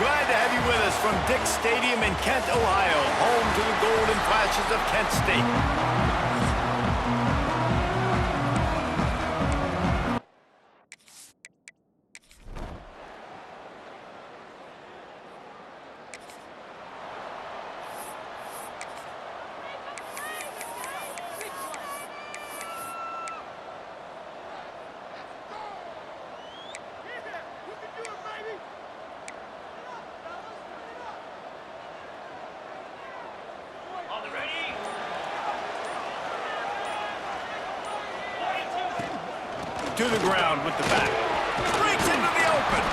Glad to have you with us from Dick's Stadium in Kent, Ohio, home to the Golden Flashes of Kent State. To the ground with the back. Breaks into the open.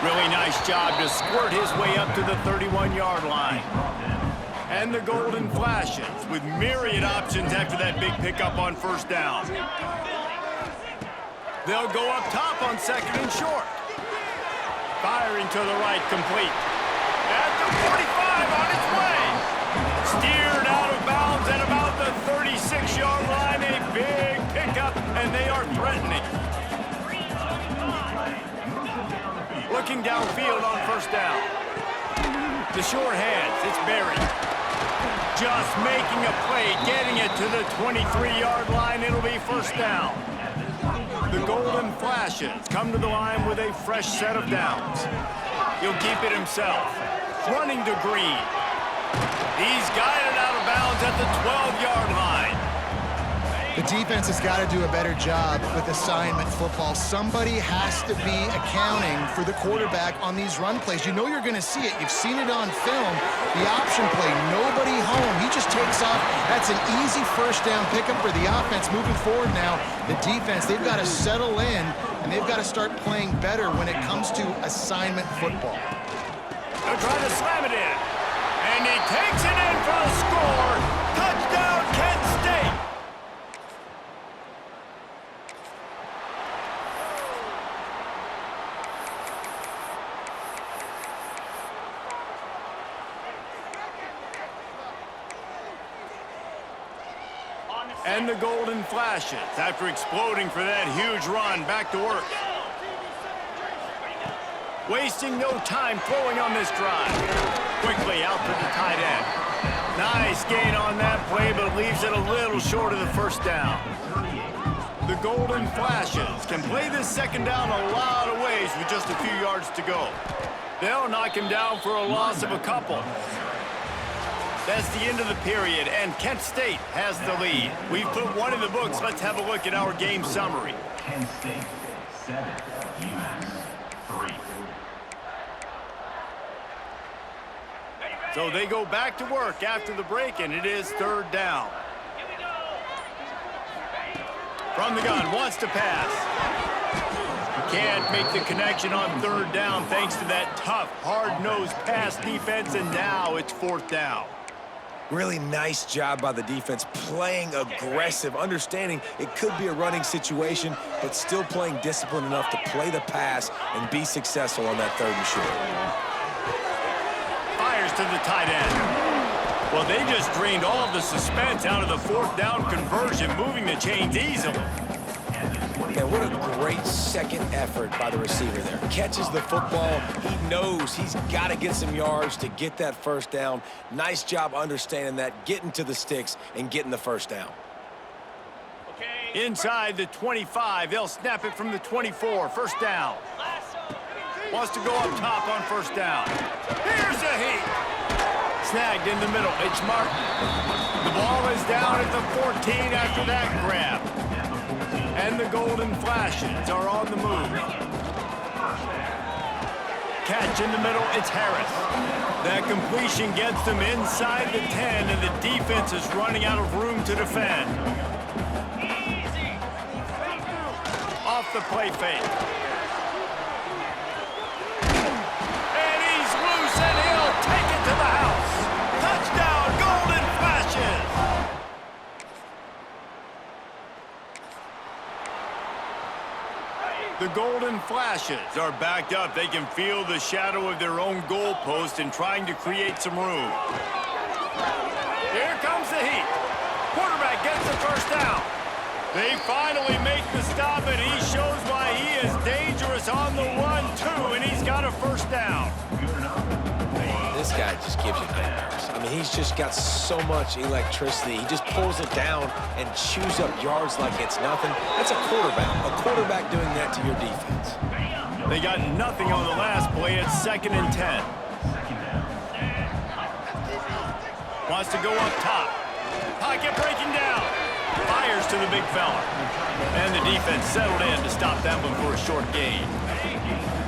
Really nice job to squirt his way up to the 31-yard line. And the Golden Flashes with myriad options after that big pickup on first down. They'll go up top on second and short. Firing to the right, complete. At the 45 on its way. Steered out of bounds at about the 36-yard line. A big pickup, and they are threatening. Looking downfield on first down. The short hands, it's Berry. Just making a play, getting it to the 23-yard line. It'll be first down. The Golden Flashes come to the line with a fresh set of downs. He'll keep it himself. Running to Green. He's guided out of bounds at the 12-yard line. The defense has got to do a better job with assignment football. Somebody has to be accounting for the quarterback on these run plays. You know you're going to see it. You've seen it on film. The option play, nobody home. He just takes off. That's an easy first down pickup for the offense moving forward now. The defense, they've got to settle in, and they've got to start playing better when it comes to assignment football. They're trying to slam it in. And he takes it in for the score. Touchdown, Kent State. And the Golden Flashes, after exploding for that huge run, back to work. Wasting no time throwing on this drive. Quickly out to the tight end. Nice gain on that play, but leaves it a little short of the first down. The Golden Flashes can play this second down a lot of ways with just a few yards to go. They'll knock him down for a loss of a couple. That's the end of the period, and Kent State has the lead. We've put one in the books. Let's have a look at our game summary. Kent State 7, UMass 3. So they go back to work after the break, and it is third down. From the gun, wants to pass. Can't make the connection on third down thanks to that tough, hard-nosed pass defense, and now it's fourth down. Really nice job by the defense, playing aggressive, understanding it could be a running situation, but still playing disciplined enough to play the pass and be successful on that third and short. Fires to the tight end. Well, they just drained all of the suspense out of the fourth down conversion, moving the chains easily. Man, what a great second effort by the receiver there. Catches the football. He knows he's got to get some yards to get that first down. Nice job understanding that, getting to the sticks and getting the first down. Inside the 25, they'll snap it from the 24. First down. Wants to go up top on first down. Here's a heat. Snagged in the middle. It's Martin. The ball is down at the 14 after that grab. And the Golden Flashes are on the move. Catch in the middle, it's Harris. That completion gets them inside the 10, and the defense is running out of room to defend. Off the play fake. And he's loose, and he'll take it to the house. Touchdown, Golden Flashes! The Golden Flashes are backed up. They can feel the shadow of their own goalpost and trying to create some room. Here comes the heat. Quarterback gets the first down. They finally make the stop, and he shows why he is dangerous on the run, too, and he's got a first down. This guy just gives you nightmares. I mean, he's just got so much electricity. He just pulls it down and chews up yards like it's nothing. That's a quarterback doing that to your defense. They got nothing on the last play. It's 2nd and 10. Wants to go up top. Pocket breaking down. Fires to the big fella. And the defense settled in to stop that one for a short gain.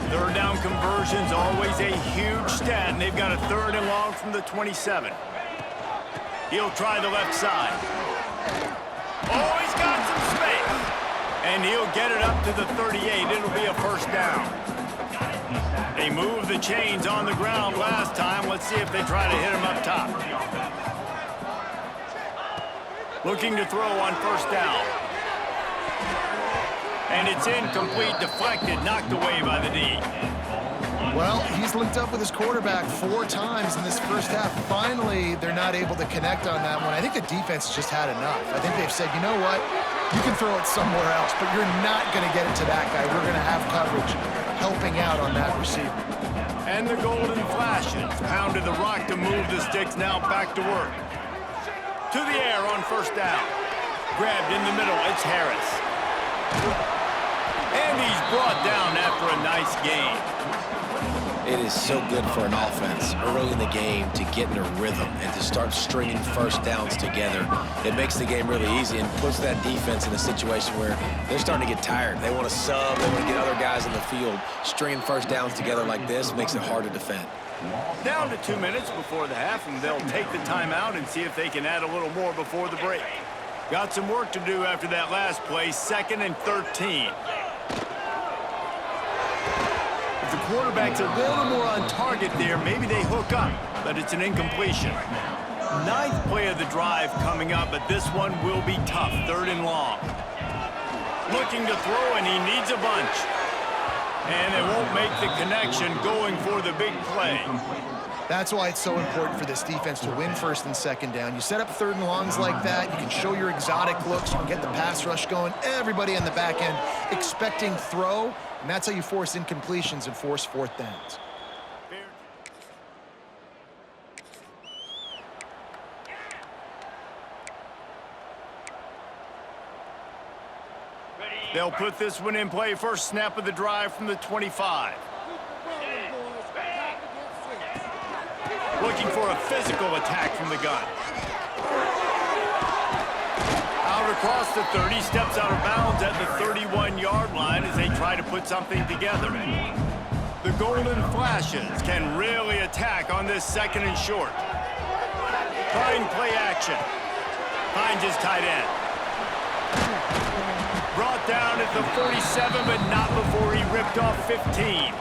Third down conversion's always a huge stat, and they've got a 3rd and long from the 27. He'll try the left side. Oh, he's got some space. And he'll get it up to the 38. It'll be a first down. They moved the chains on the ground last time. Let's see if they try to hit him up top. Looking to throw on first down. And it's incomplete, deflected, knocked away by the D. Well, he's linked up with his quarterback 4 times in this first half. Finally, they're not able to connect on that one. I think the defense just had enough. I think they've said, you know what? You can throw it somewhere else, but you're not going to get it to that guy. We're going to have coverage helping out on that receiver. And the Golden Flashes pounded the rock to move the sticks, now back to work. To the air on first down. Grabbed in the middle, it's Harris. And he's brought down after a nice gain. It is so good for an offense early in the game to get in a rhythm and to start stringing first downs together. It makes the game really easy and puts that defense in a situation where they're starting to get tired. They want to sub, they want to get other guys in the field. Stringing first downs together like this makes it hard to defend. Down to 2 minutes before the half, and they'll take the timeout and see if they can add a little more before the break. Got some work to do after that last play, 2nd and 13. If the quarterback's a little more on target there, maybe they hook up, but it's an incompletion. 9th play of the drive coming up, but this one will be tough, 3rd and long. Looking to throw, and he needs a bunch. And they won't make the connection going for the big play. That's why it's so important for this defense to win 1st and 2nd down. You set up 3rd and longs like that, you can show your exotic looks, you can get the pass rush going, everybody on the back end expecting throw, and that's how you force incompletions and force 4th downs. They'll put this one in play. First snap of the drive from the 25. Looking for a physical attack from the gun. Out across the 30, steps out of bounds at the 31-yard line as they try to put something together. The Golden Flashes can really attack on this 2nd and short. Trying play action. Finds his tight end. Brought down at the 47, but not before he ripped off 15.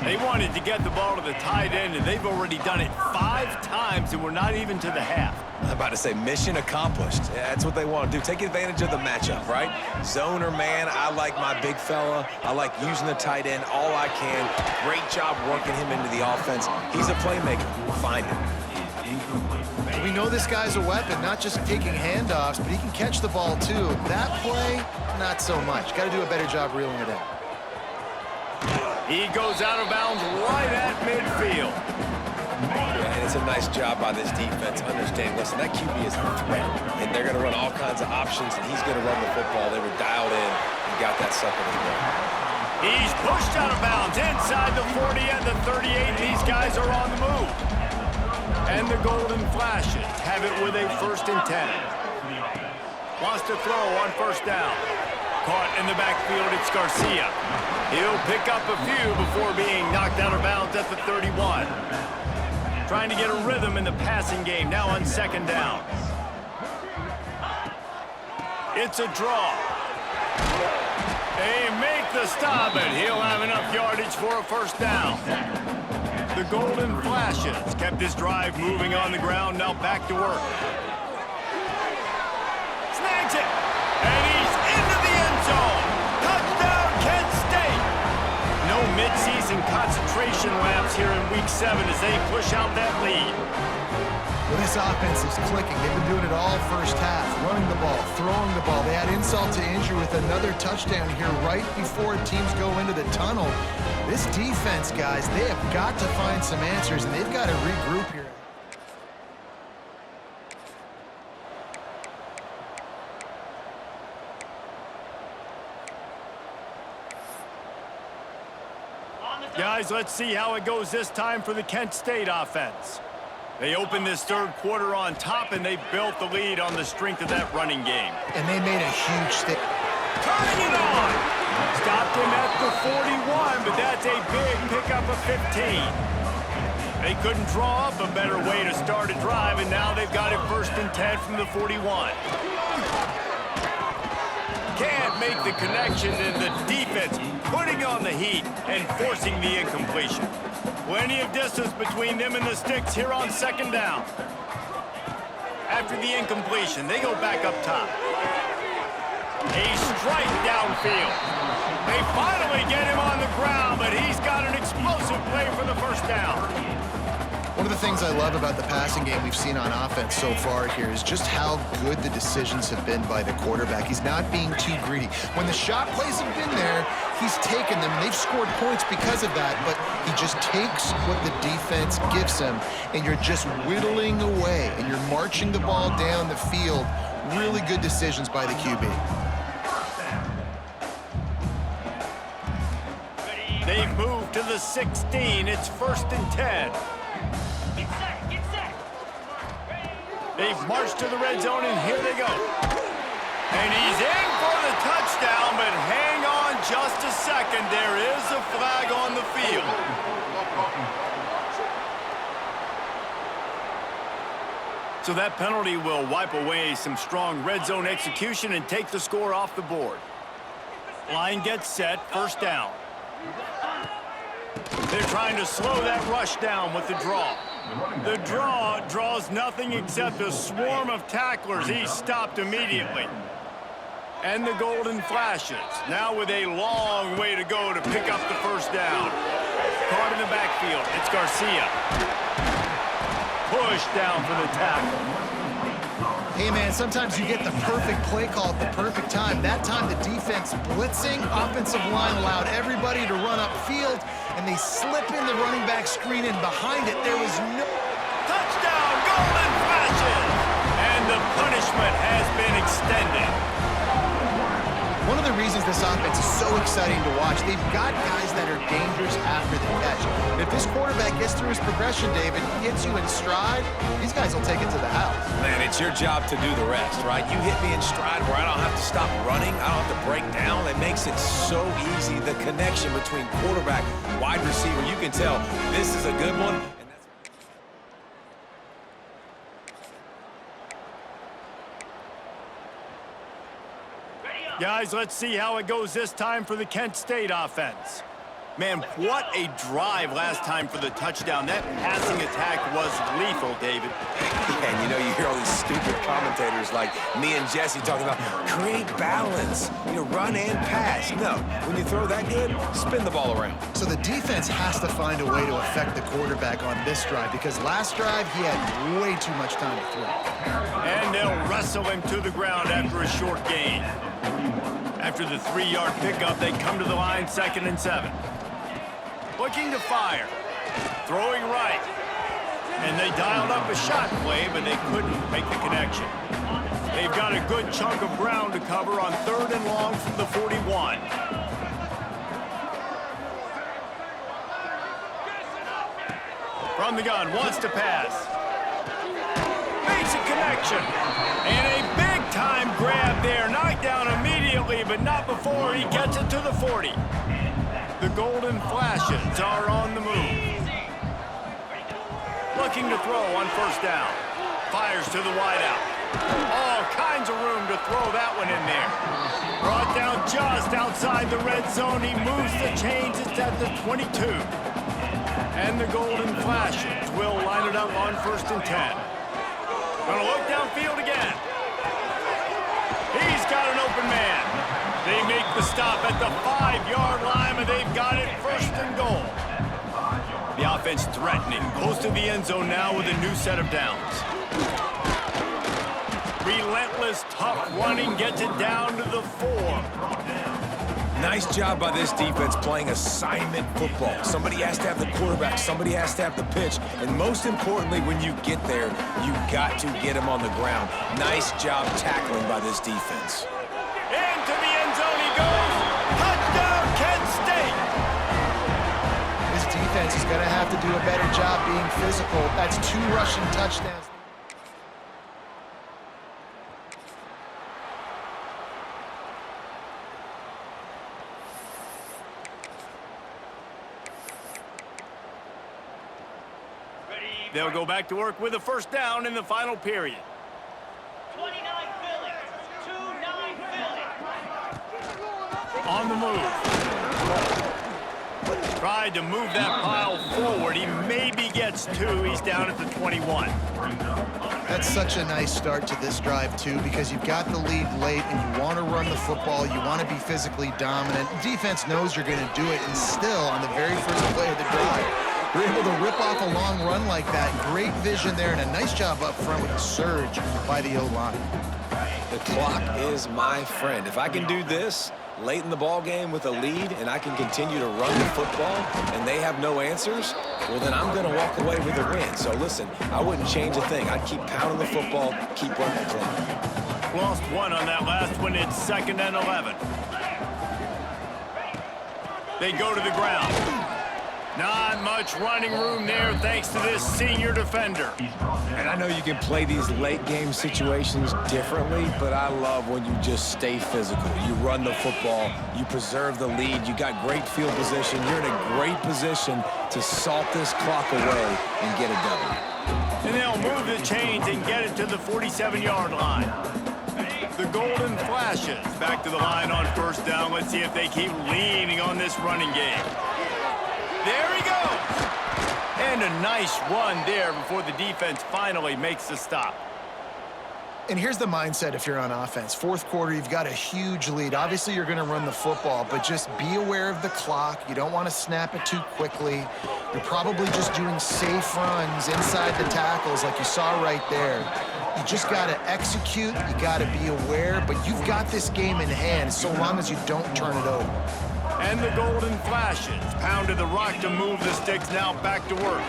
They wanted to get the ball to the tight end, and they've already done it 5 times, and we're not even to the half. I'm about to say mission accomplished. Yeah, that's what they want to do. Take advantage of the matchup, right? Zone or man, I like my big fella. I like using the tight end all I can. Great job working him into the offense. He's a playmaker. Find him. We know this guy's a weapon, not just taking handoffs, but he can catch the ball too. That play, not so much. Got to do a better job reeling it in. He goes out of bounds right at midfield. Yeah, and it's a nice job by this defense understanding, listen, that QB is a threat, and they're going to run all kinds of options, and he's going to run the football. They were dialed in and got that sucker to go. He's pushed out of bounds inside the 40 and the 38. These guys are on the move. And the Golden Flashes have it with a 1st and 10. Wants to throw on first down. Caught in the backfield, it's Garcia. He'll pick up a few before being knocked out of bounds at the 31. Trying to get a rhythm in the passing game, now on 2nd down. It's a draw. They make the stop, and he'll have enough yardage for a first down. The Golden Flashes kept his drive moving on the ground, now back to work. Snags it, and he's into the end zone. Touchdown, Kansas preparation laps here in Week 7 as they push out that lead. Well, this offense is clicking. They've been doing it all first half, running the ball, throwing the ball. They had insult to injury with another touchdown here right before teams go into the tunnel. This defense, guys, they have got to find some answers, and they've got to regroup here. Guys, let's see how it goes this time for the Kent State offense. They opened this third quarter on top, and they built the lead on the strength of that running game. And they made a huge stick. Turning it on! Stopped him at the 41, but that's a big pickup of 15. They couldn't draw up a better way to start a drive, and now they've got it 1st and 10 from the 41. Can't make the connection, and the defense putting on the heat and forcing the incompletion. Plenty of distance between them and the sticks here on 2nd down. After the incompletion, they go back up top. A strike downfield. They finally get him on the ground, but he's got an explosive play for the 1st down. One of the things I love about the passing game we've seen on offense so far here is just how good the decisions have been by the quarterback. He's not being too greedy. When the shot plays have been there, he's taken them. They've scored points because of that, but he just takes what the defense gives him, and you're just whittling away, and you're marching the ball down the field. Really good decisions by the QB. They've moved to the 16. It's 1st and 10. They've marched to the red zone, and here they go. And he's in for the touchdown, but hang on just a second. There is a flag on the field. So that penalty will wipe away some strong red zone execution and take the score off the board. Line gets set, 1st down. They're trying to slow that rush down with the draw. The draw draws nothing except a swarm of tacklers. He's stopped immediately. And the golden flashes. Now with a long way to go to pick up the 1st down. Caught in the backfield. It's Garcia. Push down for the tackle. Hey, man, sometimes you get the perfect play call at the perfect time. That time the defense blitzing, offensive line allowed everybody to run upfield, and they slip in the running back screen, and behind it there was no... Touchdown, golden flashes! And the punishment has been extended. One of the reasons this offense is so exciting to watch, they've got guys that are dangerous after the catch. If this quarterback gets through his progression, David, hits you in stride, these guys will take it to the house. Man, it's your job to do the rest, right? You hit me in stride where I don't have to stop running. I don't have to break down. It makes it so easy. The connection between quarterback, wide receiver, you can tell this is a good one. Guys, let's see how it goes this time for the Kent State offense. Man, what a drive last time for the touchdown. That passing attack was lethal, David. And you know, you hear all these stupid commentators like me and Jesse talking about create balance, run and pass. No, when you throw that good, spin the ball around. So the defense has to find a way to affect the quarterback on this drive, because last drive he had way too much time to throw. And they'll wrestle him to the ground after a short gain. After the 3-yard pickup, they come to the line, 2nd and 7. Looking to fire. Throwing right. And they dialed up a shot play, but they couldn't make the connection. They've got a good chunk of ground to cover on 3rd and long from the 41. From the gun, wants to pass. Makes a connection. And a big-time grab there. Knocked down immediately, but not before he gets it to the 40. The golden flashes are on the move. Looking to throw on 1st down. Fires to the wideout. All kinds of room to throw that one in there. Brought down just outside the red zone. He moves the chains. It's at the 22. And the golden flashes will line it up on 1st and 10. Gonna look downfield again. He's got an open man. They make the stop at the 5-yard line, and they've got it 1st and goal. offense threatening. Close to the end zone now with a new set of downs. Relentless, tough running gets it down to the 4. Nice job by this defense playing assignment football. Somebody has to have the quarterback, somebody has to have the pitch, and most importantly, when you get there, you got to get him on the ground. Nice job tackling by this defense. Into the end zone he goes. Touchdown, Kent State. This defense is going to have to do a better job being physical. That's 2 rushing touchdowns. They'll go back to work with a first down in the final period. 29 Philly. 2-9 Philly. On the move. Tried to move that pile forward. He maybe gets 2. He's down at the 21. That's such a nice start to this drive, too, because you've got the lead late and you want to run the football. You want to be physically dominant. Defense knows you're going to do it, and still, on the very first play of the drive, you're able to rip off a long run like that. Great vision there, and a nice job up front with a surge by the O-line. The clock is my friend. If I can do this late in the ball game with a lead and I can continue to run the football and they have no answers, well, then I'm going to walk away with a win. So, listen, I wouldn't change a thing. I'd keep pounding the football, keep running the clock. Lost 1 on that last one. It's 2nd and 11. They go to the ground. Not much running room there thanks to this senior defender. And I know you can play these late game situations differently, but I love when you just stay physical. You run the football, you preserve the lead, you got great field position, you're in a great position to salt this clock away and get a W. And they'll move the chains and get it to the 47-yard line. The Golden Flashes back to the line on first down. Let's see if they keep leaning on this running game. There he goes. And a nice run there before the defense finally makes the stop. And here's the mindset if you're on offense. 4th quarter, you've got a huge lead. Obviously, you're going to run the football, but just be aware of the clock. You don't want to snap it too quickly. You're probably just doing safe runs inside the tackles like you saw right there. You just got to execute. You got to be aware, but you've got this game in hand so long as you don't turn it over. And the Golden Flashes pounded the rock to move the sticks, now back to work.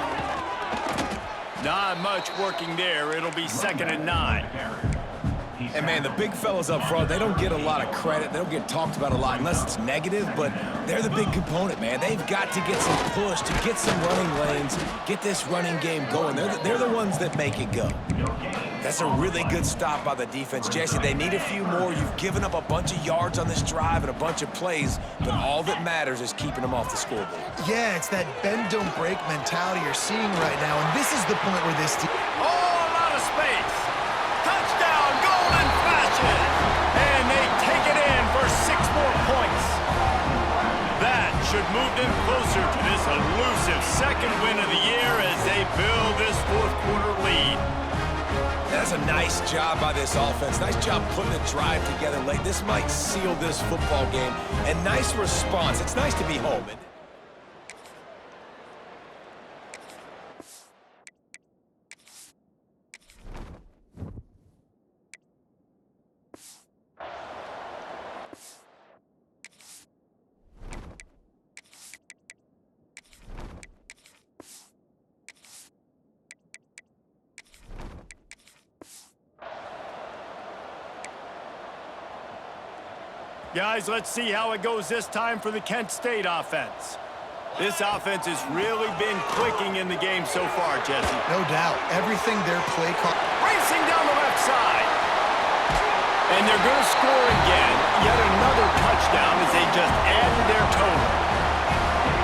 Not much working there. It'll be 2nd and 9. And, man, the big fellas up front, they don't get a lot of credit. They don't get talked about a lot unless it's negative, but they're the big component, man. They've got to get some push, to get some running lanes, get this running game going. They're the ones that make it go. That's a really good stop by the defense. Jesse, they need a few more. You've given up a bunch of yards on this drive and a bunch of plays, but all that matters is keeping them off the scoreboard. Yeah, it's that bend, don't break mentality you're seeing right now, and this is the point where this team... Oh, a lot of space. Touchdown, Golden Flashes. And they take it in for 6 more points. That should move them closer to this elusive 2nd win of the year as they build this 4th quarter lead. That's a nice job by this offense. Nice job putting the drive together late. This might seal this football game. And nice response. It's nice to be home. Guys, let's see how it goes this time for the Kent State offense. This offense has really been clicking in the game so far, Jesse. No doubt. Everything their play call... Racing down the left side. And they're going to score again. Yet another touchdown as they just added their total.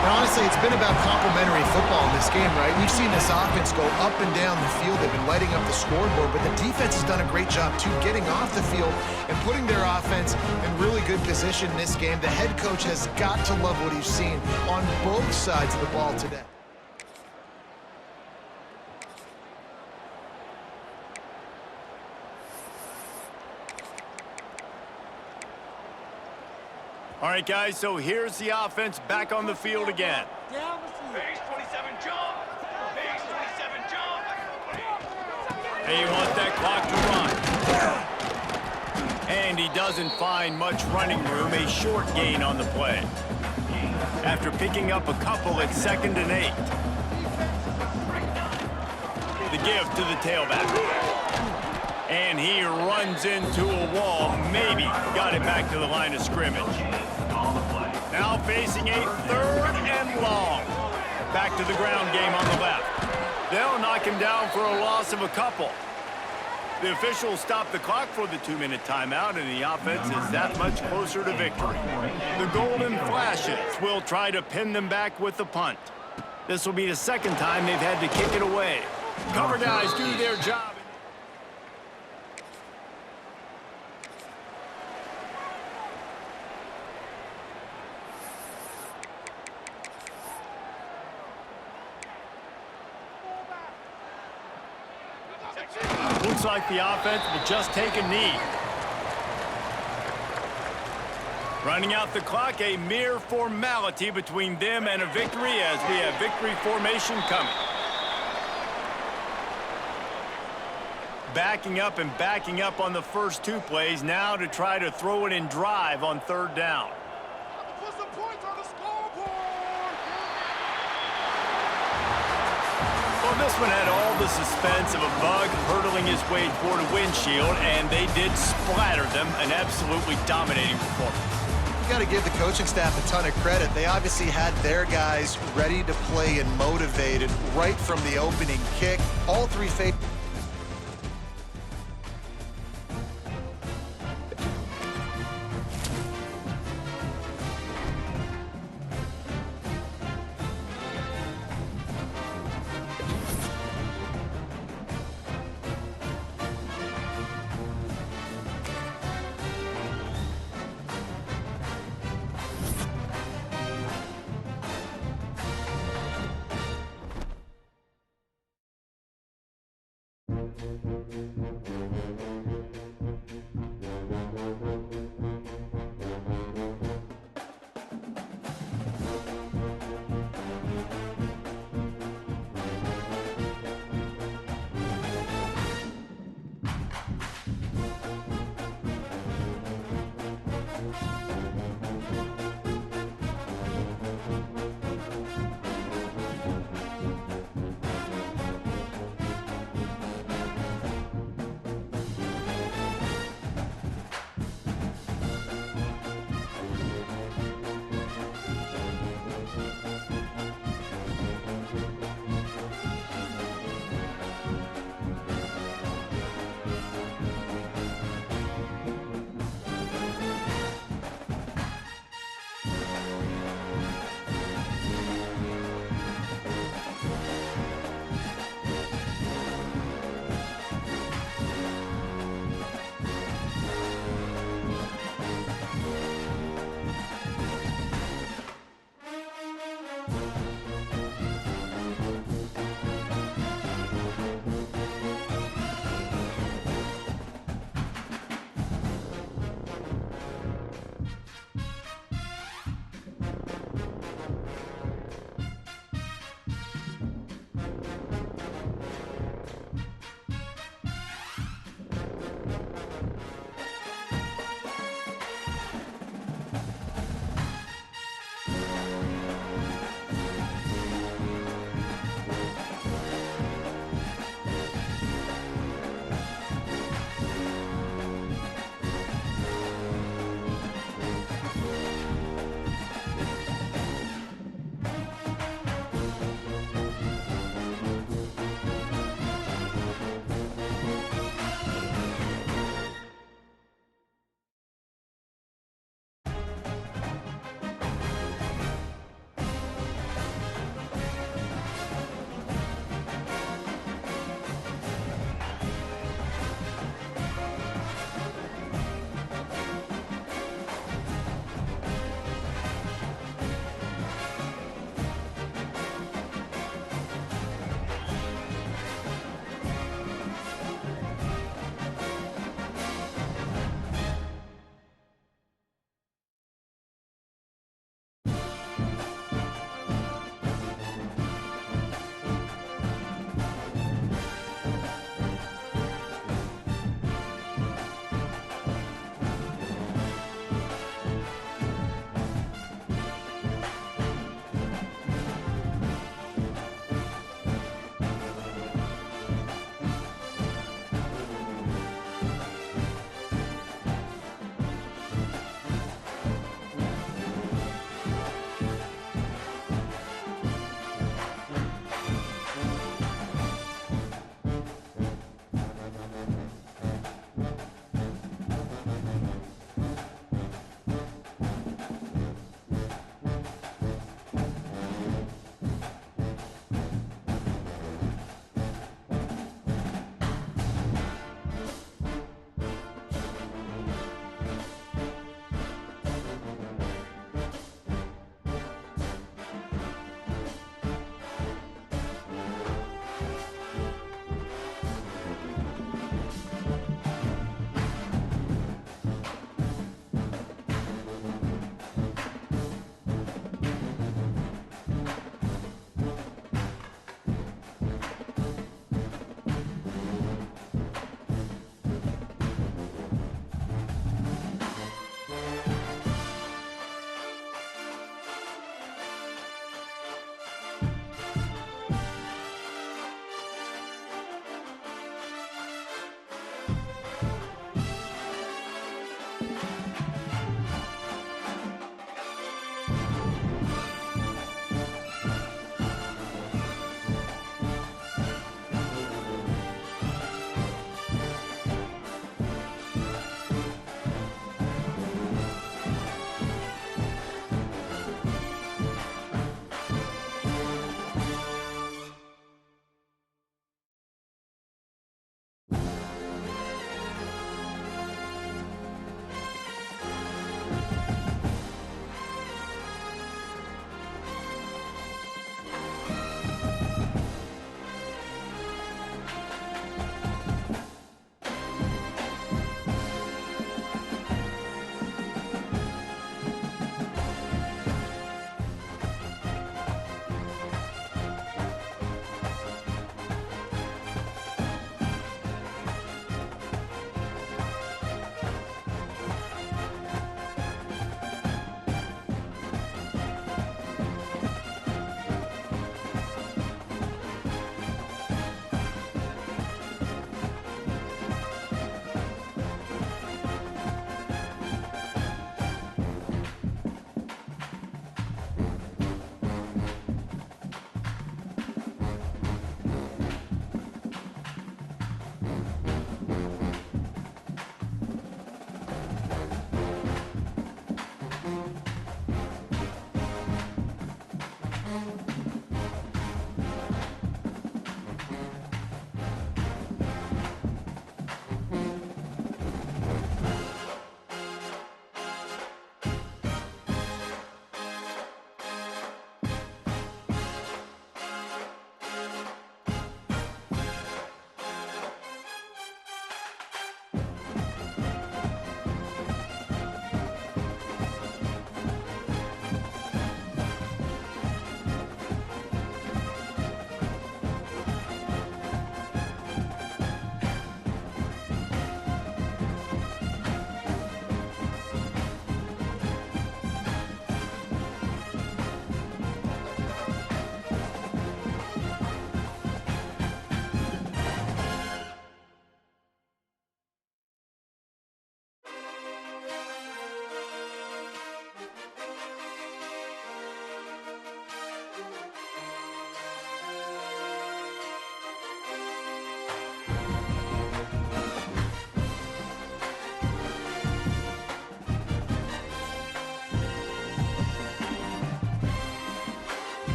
And honestly, it's been about complementary football in this game, right? We've seen this offense go up and down the field. They've been lighting up the scoreboard, but the defense has done a great job, too, getting off the field and putting their offense in really good position in this game. The head coach has got to love what he's seen on both sides of the ball today. All right, guys, so here's the offense back on the field again. Base 27, jump. They want that clock to run. And he doesn't find much running room, a short gain on the play. After picking up a couple at 2nd and 8. The give to the tailback. And he runs into a wall. Maybe got it back to the line of scrimmage. Now facing a 3rd and long. Back to the ground game on the left. They'll knock him down for a loss of a couple. The officials stop the clock for the 2-minute timeout, and the offense is that much closer to victory. The Golden Flashes will try to pin them back with the punt. This will be the 2nd time they've had to kick it away. Cover guys do their job. Looks like the offense will just take a knee. Running out the clock, a mere formality between them and a victory as we have victory formation coming. Backing up and backing up on the first 2 plays now to try to throw it in drive on 3rd down. Put some points on the scoreboard. Well, this one had all the suspense of a bug hurtling his way toward a windshield, and they did splatter them. An absolutely dominating performance. You got to give the coaching staff a ton of credit. They obviously had their guys ready to play and motivated right from the opening kick. All 3